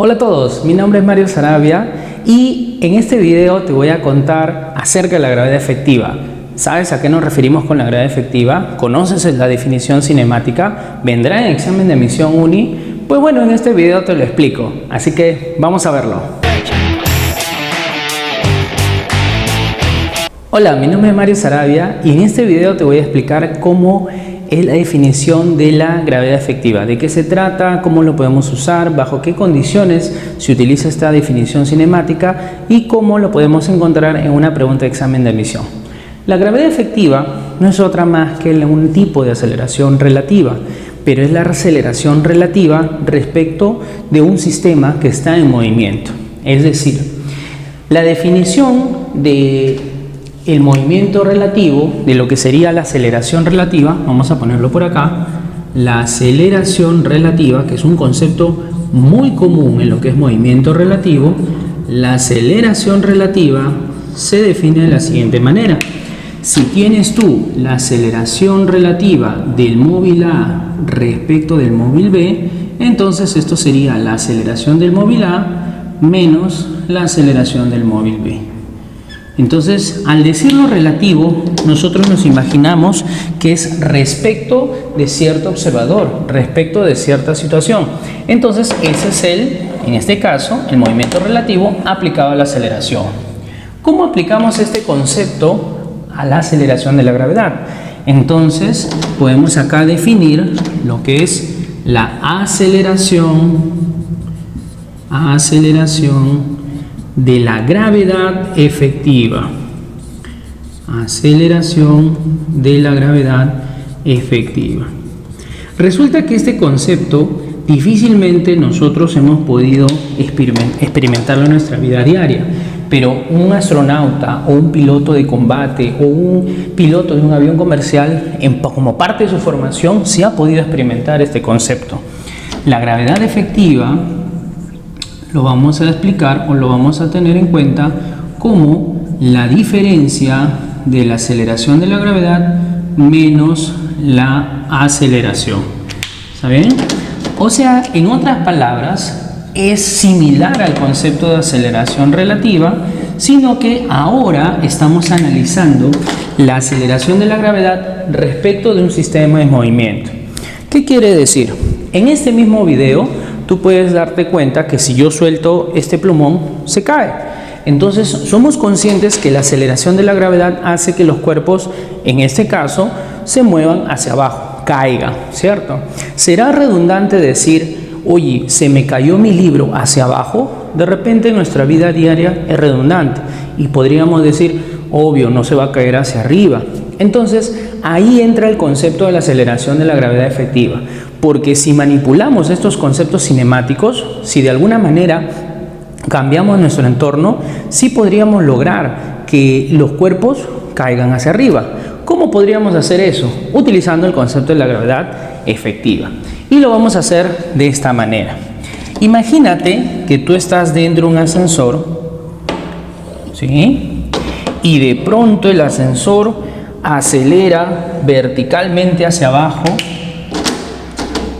Hola a todos, mi nombre es Mario Sarabia y en este video te voy a contar acerca de la gravedad efectiva. ¿Sabes a qué nos referimos con la gravedad efectiva? ¿Conoces la definición cinemática? ¿Vendrá en examen de admisión uni? Pues bueno, en este video te lo explico, así que vamos a verlo. Hola, mi nombre es Mario Sarabia y en este video te voy a explicar cómo es la definición de la gravedad efectiva, de qué se trata, cómo lo podemos usar, bajo qué condiciones se utiliza esta definición cinemática y cómo lo podemos encontrar en una pregunta de examen de admisión. La gravedad efectiva no es otra más que un tipo de aceleración relativa, pero es la aceleración relativa respecto de un sistema que está en movimiento. Es decir, la definición de el movimiento relativo, de lo que sería la aceleración relativa, vamos a ponerlo por acá, la aceleración relativa, que es un concepto muy común en lo que es movimiento relativo. La aceleración relativa se define de la siguiente manera: si tienes tú la aceleración relativa del móvil A respecto del móvil B, entonces esto sería la aceleración del móvil A menos la aceleración del móvil B. Entonces, al decirlo relativo, nosotros nos imaginamos que es respecto de cierto observador, respecto de cierta situación. Entonces, ese es en este caso, el movimiento relativo aplicado a la aceleración. ¿Cómo aplicamos este concepto a la aceleración de la gravedad? Entonces, podemos acá definir lo que es la aceleración de la gravedad efectiva. Aceleración de la gravedad efectiva. Resulta que este concepto difícilmente nosotros hemos podido experimentarlo en nuestra vida diaria, pero un astronauta o un piloto de combate o un piloto de un avión comercial, como parte de su formación, sí ha podido experimentar este concepto. La gravedad efectiva lo vamos a explicar o lo vamos a tener en cuenta como la diferencia de la aceleración de la gravedad menos la aceleración. ¿Saben? O sea, en otras palabras, es similar al concepto de aceleración relativa, sino que ahora estamos analizando la aceleración de la gravedad respecto de un sistema en movimiento. ¿Qué quiere decir? En este mismo video tú puedes darte cuenta que si yo suelto este plumón, se cae. Entonces, somos conscientes que la aceleración de la gravedad hace que los cuerpos, en este caso, se muevan hacia abajo, caigan, ¿cierto? ¿Será redundante decir, oye, se me cayó mi libro hacia abajo? De repente en nuestra vida diaria es redundante y podríamos decir, obvio, no se va a caer hacia arriba. Entonces, ahí entra el concepto de la aceleración de la gravedad efectiva. Porque si manipulamos estos conceptos cinemáticos, si de alguna manera cambiamos nuestro entorno, sí podríamos lograr que los cuerpos caigan hacia arriba. ¿Cómo podríamos hacer eso? Utilizando el concepto de la gravedad efectiva. Y lo vamos a hacer de esta manera. Imagínate que tú estás dentro de un ascensor, ¿sí? Y de pronto el ascensor acelera verticalmente hacia abajo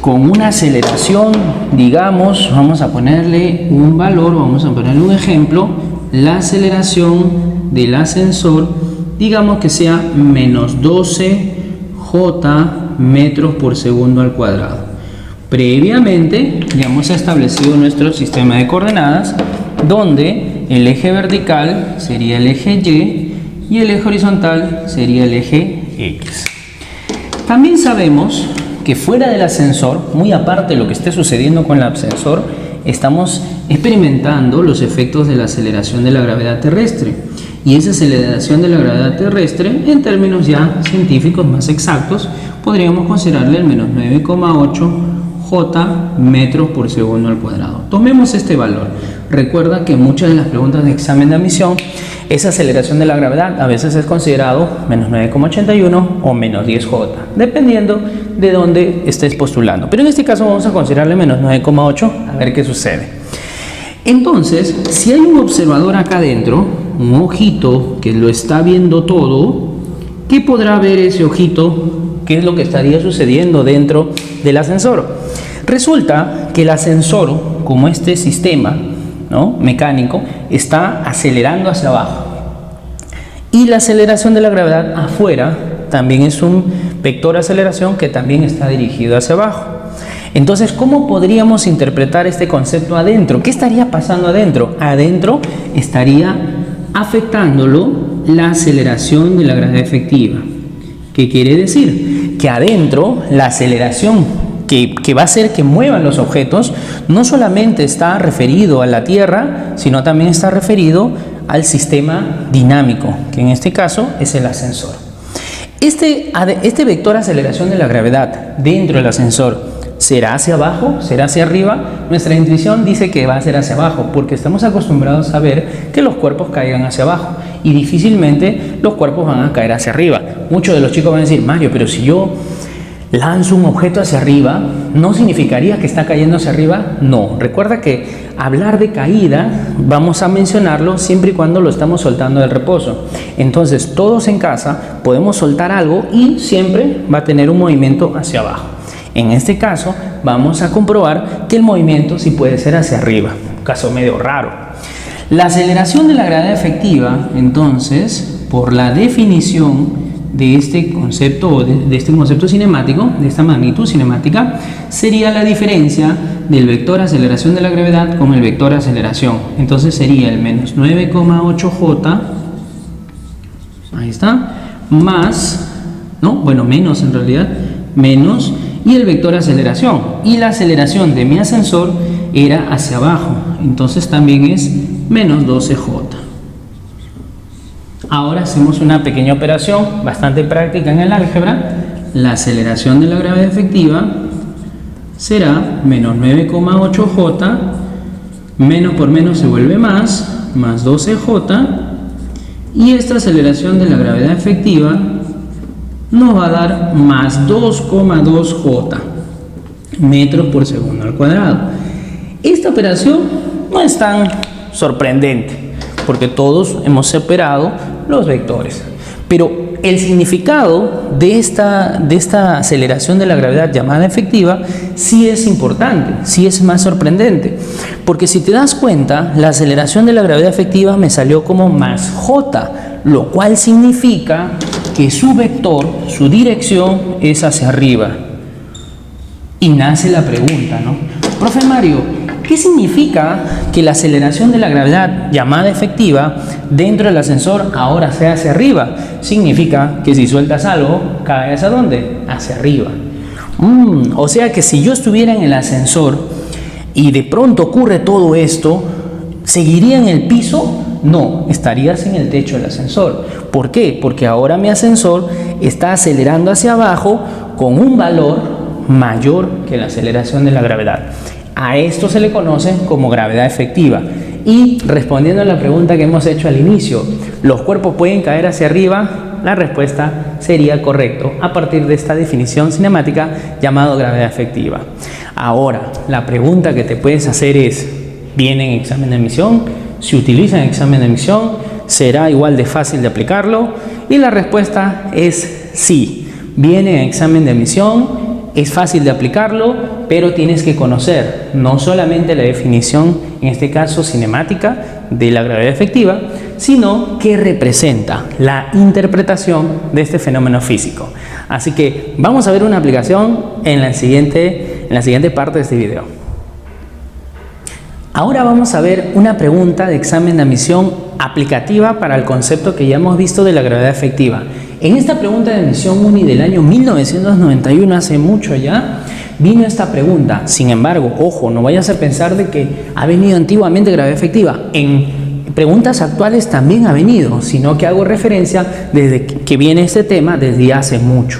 con una aceleración, digamos, vamos a ponerle un valor, vamos a ponerle un ejemplo, la aceleración del ascensor, digamos que sea menos 12 J metros por segundo al cuadrado. Previamente ya hemos establecido nuestro sistema de coordenadas, donde el eje vertical sería el eje Y y el eje horizontal sería el eje X. También sabemos que fuera del ascensor, muy aparte de lo que esté sucediendo con el ascensor, estamos experimentando los efectos de la aceleración de la gravedad terrestre. Y esa aceleración de la gravedad terrestre, en términos ya científicos más exactos, podríamos considerarle el menos 9,8 J metros por segundo al cuadrado. Tomemos este valor. Recuerda que muchas de las preguntas de examen de admisión, esa aceleración de la gravedad a veces es considerado menos 9,81 o menos 10 J, dependiendo de dónde estés postulando. Pero en este caso vamos a considerarle menos 9,8 a ver qué sucede. Entonces, si hay un observador acá adentro, un ojito que lo está viendo todo, ¿qué podrá ver ese ojito? ¿Qué es lo que estaría sucediendo dentro del ascensor? Resulta que el ascensor, como este sistema, ¿no?, mecánico, está acelerando hacia abajo. Y la aceleración de la gravedad afuera también es un vector de aceleración que también está dirigido hacia abajo. Entonces, ¿cómo podríamos interpretar este concepto adentro? ¿Qué estaría pasando adentro? Adentro estaría afectándolo la aceleración de la gravedad efectiva. ¿Qué quiere decir? Que adentro la aceleración que va a hacer que muevan los objetos no solamente está referido a la Tierra, sino también está referido al sistema dinámico, que en este caso es el ascensor. Este vector de aceleración de la gravedad dentro del ascensor, ¿será hacia abajo? ¿Será hacia arriba? Nuestra intuición dice que va a ser hacia abajo, porque estamos acostumbrados a ver que los cuerpos caigan hacia abajo y difícilmente los cuerpos van a caer hacia arriba. Muchos de los chicos van a decir: Mario, pero si yo lanzo un objeto hacia arriba, ¿no significaría que está cayendo hacia arriba? No. Recuerda que hablar de caída vamos a mencionarlo siempre y cuando lo estamos soltando del reposo. Entonces, todos en casa podemos soltar algo y siempre va a tener un movimiento hacia abajo. En este caso, vamos a comprobar que el movimiento sí puede ser hacia arriba, un caso medio raro. La aceleración de la gravedad efectiva, entonces, por la definición de este concepto, de este concepto cinemático, de esta magnitud cinemática, sería la diferencia del vector aceleración de la gravedad con el vector aceleración. Entonces sería el menos 9,8J, ahí está, más, no, bueno, menos en realidad, menos, y el vector aceleración. Y la aceleración de mi ascensor era hacia abajo, entonces también es menos 12J. Ahora hacemos una pequeña operación bastante práctica en el álgebra. La aceleración de la gravedad efectiva será menos 9,8J, menos por menos se vuelve más 12J, y esta aceleración de la gravedad efectiva nos va a dar más 2,2J metros por segundo al cuadrado. Esta operación no es tan sorprendente, porque todos hemos separado los vectores. Pero el significado de esta aceleración de la gravedad llamada efectiva sí es importante, sí es más sorprendente. Porque si te das cuenta, la aceleración de la gravedad efectiva me salió como más J, lo cual significa que su vector, su dirección es hacia arriba. Y nace la pregunta, ¿no? Profe Mario, ¿qué significa que la aceleración de la gravedad llamada efectiva dentro del ascensor ahora sea hacia arriba? Significa que si sueltas algo, cae ¿hacia dónde? Hacia arriba. O sea que si yo estuviera en el ascensor y de pronto ocurre todo esto, ¿seguiría en el piso? No, estarías en el techo del ascensor. ¿Por qué? Porque ahora mi ascensor está acelerando hacia abajo con un valor mayor que la aceleración de la gravedad. A esto se le conoce como gravedad efectiva. Y respondiendo a la pregunta que hemos hecho al inicio, ¿los cuerpos pueden caer hacia arriba? La respuesta sería correcto a partir de esta definición cinemática llamada gravedad efectiva. Ahora, la pregunta que te puedes hacer es, ¿viene en examen de admisión? Si utiliza en examen de admisión, ¿será igual de fácil de aplicarlo? Y la respuesta es sí, viene en examen de admisión. Es fácil de aplicarlo, pero tienes que conocer no solamente la definición, en este caso cinemática, de la gravedad efectiva, sino qué representa la interpretación de este fenómeno físico. Así que vamos a ver una aplicación en la siguiente parte de este video. Ahora vamos a ver una pregunta de examen de admisión aplicativa para el concepto que ya hemos visto de la gravedad efectiva. En esta pregunta de admisión UNI del año 1991, hace mucho ya, vino esta pregunta. Sin embargo, ojo, no vayas a pensar de que ha venido antiguamente gravedad efectiva. En preguntas actuales también ha venido, sino que hago referencia desde que viene este tema desde hace mucho.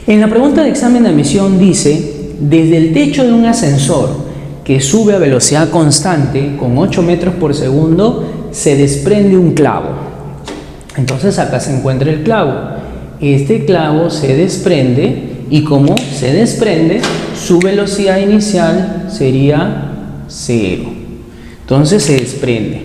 En la pregunta de examen de admisión dice, desde el techo de un ascensor que sube a velocidad constante con 8 metros por segundo, se desprende un clavo. Entonces acá se encuentra el clavo. Este clavo se desprende y como se desprende, su velocidad inicial sería 0. Entonces se desprende.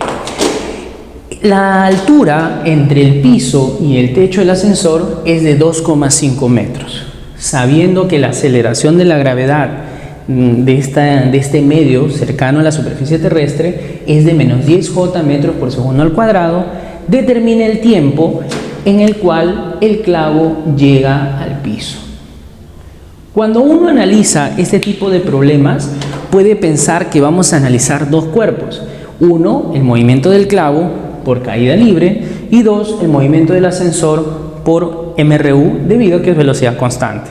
La altura entre el piso y el techo del ascensor es de 2,5 metros. Sabiendo que la aceleración de la gravedad de este medio cercano a la superficie terrestre es de menos 10 J metros por segundo al cuadrado, determina el tiempo en el cual el clavo llega al piso. Cuando uno analiza este tipo de problemas, puede pensar que vamos a analizar dos cuerpos. Uno, el movimiento del clavo por caída libre, y dos, el movimiento del ascensor por MRU, debido a que es velocidad constante.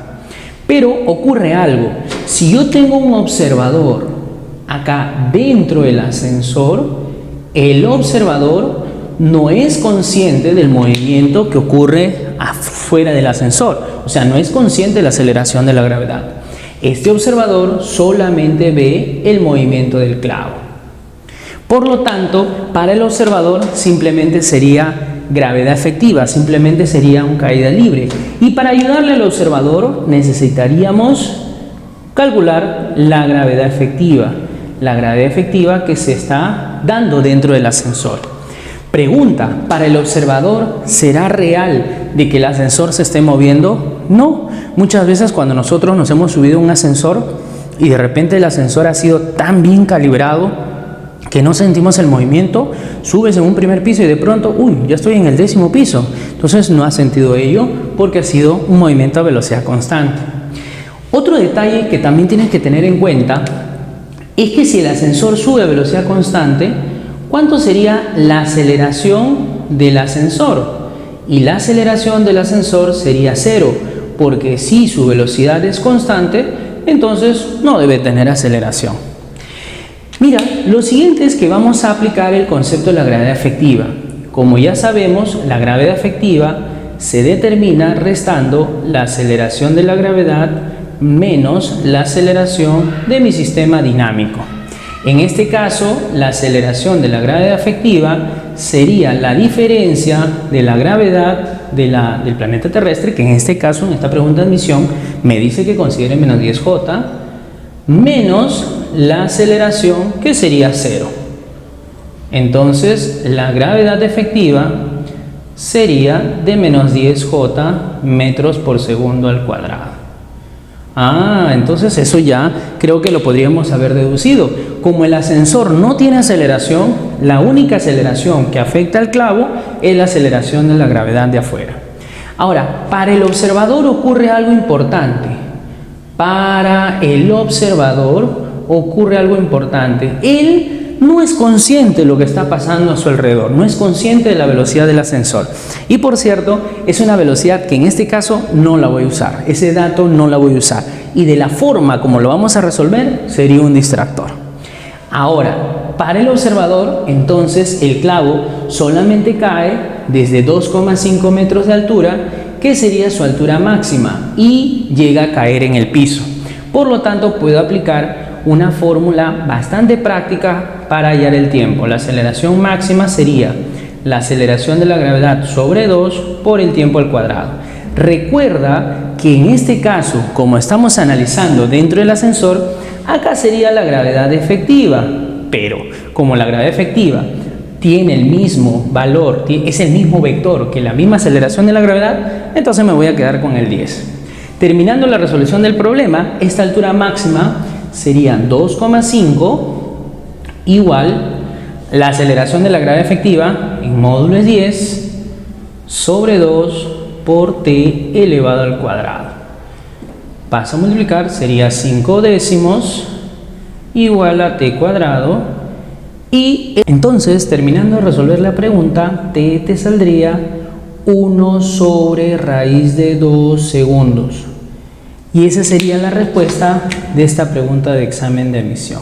Pero ocurre algo. Si yo tengo un observador acá dentro del ascensor, el observador no es consciente del movimiento que ocurre afuera del ascensor, o sea, no es consciente de la aceleración de la gravedad. Este observador solamente ve el movimiento del clavo. Por lo tanto, para el observador simplemente sería gravedad efectiva, simplemente sería una caída libre. Y para ayudarle al observador necesitaríamos calcular la gravedad efectiva que se está dando dentro del ascensor. Pregunta, ¿para el observador será real de que el ascensor se esté moviendo? No, muchas veces cuando nosotros nos hemos subido a un ascensor y de repente el ascensor ha sido tan bien calibrado que no sentimos el movimiento, subes en un primer piso y de pronto, ya estoy en el 10º piso. Entonces no has sentido ello porque ha sido un movimiento a velocidad constante. Otro detalle que también tienes que tener en cuenta es que si el ascensor sube a velocidad constante, ¿cuánto sería la aceleración del ascensor? Y la aceleración del ascensor sería 0, porque si su velocidad es constante, entonces no debe tener aceleración. Mira, lo siguiente es que vamos a aplicar el concepto de la gravedad efectiva. Como ya sabemos, la gravedad efectiva se determina restando la aceleración de la gravedad menos la aceleración de mi sistema dinámico. En este caso, la aceleración de la gravedad efectiva sería la diferencia de la gravedad del planeta terrestre, que en este caso, en esta pregunta de admisión, me dice que considere menos 10J, menos la aceleración, que sería 0. Entonces, la gravedad efectiva sería de menos 10J metros por segundo al cuadrado. Entonces eso ya creo que lo podríamos haber deducido. Como el ascensor no tiene aceleración, la única aceleración que afecta al clavo es la aceleración de la gravedad de afuera. Ahora, para el observador ocurre algo importante. Para el observador ocurre algo importante. Él no es consciente de lo que está pasando a su alrededor, no es consciente de la velocidad del ascensor. Y por cierto, es una velocidad que en este caso no la voy a usar, ese dato no la voy a usar. Y de la forma como lo vamos a resolver, sería un distractor. Ahora, para el observador, entonces el clavo solamente cae desde 2,5 metros de altura, que sería su altura máxima, y llega a caer en el piso. Por lo tanto, puedo aplicar una fórmula bastante práctica para hallar el tiempo. La aceleración máxima sería la aceleración de la gravedad sobre 2 por el tiempo al cuadrado. Recuerda que en este caso, como estamos analizando dentro del ascensor, acá sería la gravedad efectiva, pero como la gravedad efectiva tiene el mismo valor, es el mismo vector que la misma aceleración de la gravedad, entonces me voy a quedar con el 10. Terminando la resolución del problema, esta altura máxima sería 2,5 igual la aceleración de la gravedad efectiva en módulo es 10 sobre 2 por t elevado al cuadrado. Paso a multiplicar, sería 5 décimos igual a t cuadrado. Y entonces, terminando de resolver la pregunta, t te saldría 1 sobre raíz de 2 segundos. Y esa sería la respuesta de esta pregunta de examen de admisión.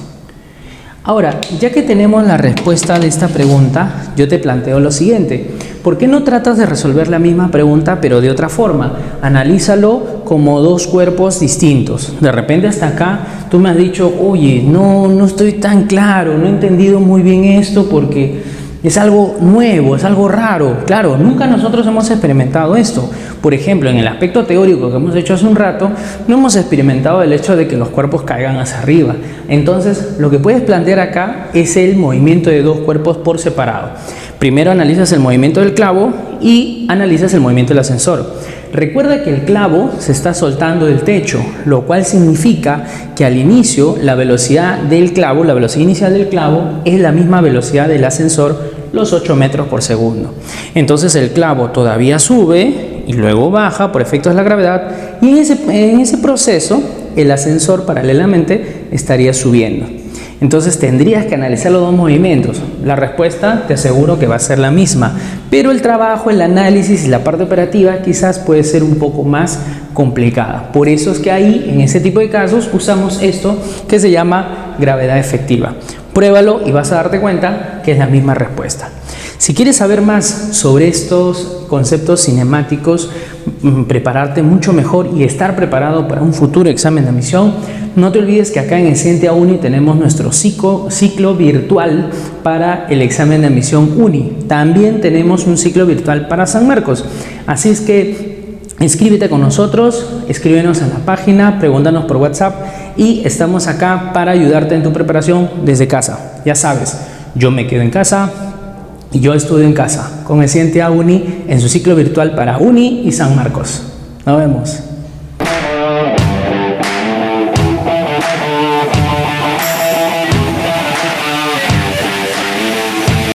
Ahora, ya que tenemos la respuesta de esta pregunta, yo te planteo lo siguiente. ¿Por qué no tratas de resolver la misma pregunta pero de otra forma? Analízalo como dos cuerpos distintos. De repente hasta acá tú me has dicho, oye, no estoy tan claro, no he entendido muy bien esto porque es algo nuevo, es algo raro. Claro, nunca nosotros hemos experimentado esto. Por ejemplo, en el aspecto teórico que hemos hecho hace un rato, no hemos experimentado el hecho de que los cuerpos caigan hacia arriba. Entonces, lo que puedes plantear acá es el movimiento de dos cuerpos por separado. Primero analizas el movimiento del clavo y analizas el movimiento del ascensor. Recuerda que el clavo se está soltando del techo, lo cual significa que al inicio la velocidad del clavo, la velocidad inicial del clavo es la misma velocidad del ascensor, los 8 metros por segundo. Entonces el clavo todavía sube y luego baja por efectos de la gravedad, y en ese proceso el ascensor paralelamente estaría subiendo. Entonces tendrías que analizar los dos movimientos. La respuesta te aseguro que va a ser la misma, pero el trabajo, el análisis y la parte operativa quizás puede ser un poco más complicada. Por eso es que ahí, en ese tipo de casos, usamos esto que se llama gravedad efectiva. Pruébalo y vas a darte cuenta que es la misma respuesta. Si quieres saber más sobre estos conceptos cinemáticos, prepararte mucho mejor y estar preparado para un futuro examen de admisión, no te olvides que acá en Escientia Uni tenemos nuestro ciclo virtual para el examen de admisión Uni. También tenemos un ciclo virtual para San Marcos. Así es que inscríbete con nosotros, escríbenos en la página, pregúntanos por WhatsApp y estamos acá para ayudarte en tu preparación desde casa. Ya sabes, yo me quedo en casa y yo estudio en casa con Escientia Uni en su ciclo virtual para Uni y San Marcos. Nos vemos.